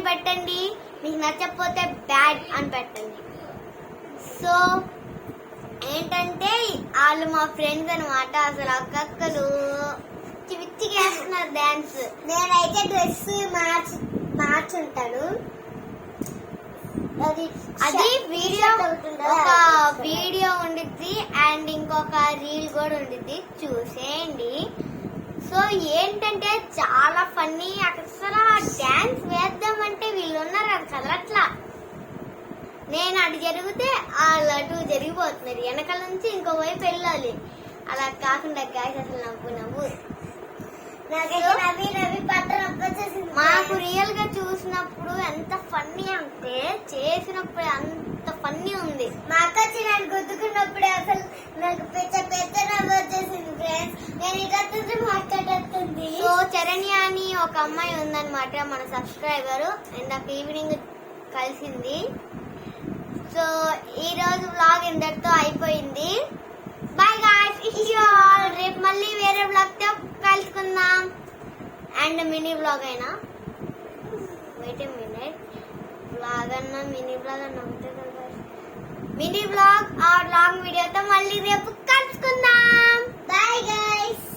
పెట్టండి, మీకు నచ్చకపోతే బ్యాడ్ అని పెట్టండి. సో ఏంటంటే వాళ్ళు మా ఫ్రెండ్స్ అనమాట. అసలు అక్కలు పిచ్చిగా వేస్తున్నారు డాన్స్. నేనైతే డ్రెస్ మార్చుంటాను. అది వీడియో, ఒక వీడియో ఉండిద్ది అండ్ ఇంకొక రీల్ కూడా ఉండిద్ది, చూసేయండి. సో ఏంటంటే చాలా ఫన్నీ. అసలు డాన్స్ వేద్దామంటే వీళ్ళు ఉన్నారు అది కదలట్లా. నేను అటు జరిగితే వాళ్ళు అటు జరిగిపోతున్నారు. వెనకాల నుంచి ఇంకో వైపు వెళ్ళాలి. అలా కాకుండా గాయస్ అసలు నవ్వు మాకు రియల్ గా చూసినప్పుడు ఎంత ఫన్నీ అంటే చేసినప్పుడు అంత ఫన్నీ ఉంది. మా అక్క వచ్చి నన్ను గుద్దుకున్నప్పుడే అసలు నాకు పెద్ద నవ్వు వచ్చేసింది ఫ్రెండ్స్. నేను ఇదంతా మాట్లాడుతుంది. సో చరణ్య అని ఒక అమ్మాయి ఉందన్నమాట, మన సబ్స్క్రైబర్. ఇందాక ఈవినింగ్ కలిసింది. సో ఈ రోజు వ్లాగ్ ఇంతటితో అయిపోయింది. బాయ్ గాయ్స్, రేపు మళ్ళీ వేరే వ్లాగ్ తో కలుసుకుందాం. అండ్ మినీ వ్లాగ్ అయినా వెయిట్ ఏ మినిట్, వ్లాగ్ అన్నా మినీ వ్లాగ్ అన్నా ఉంటుంది కదా. మినీ వ్లాగ్ ఆ లాంగ్ వీడియోతో మళ్ళీ రేపు కలుసుకుందాం. Bye guys.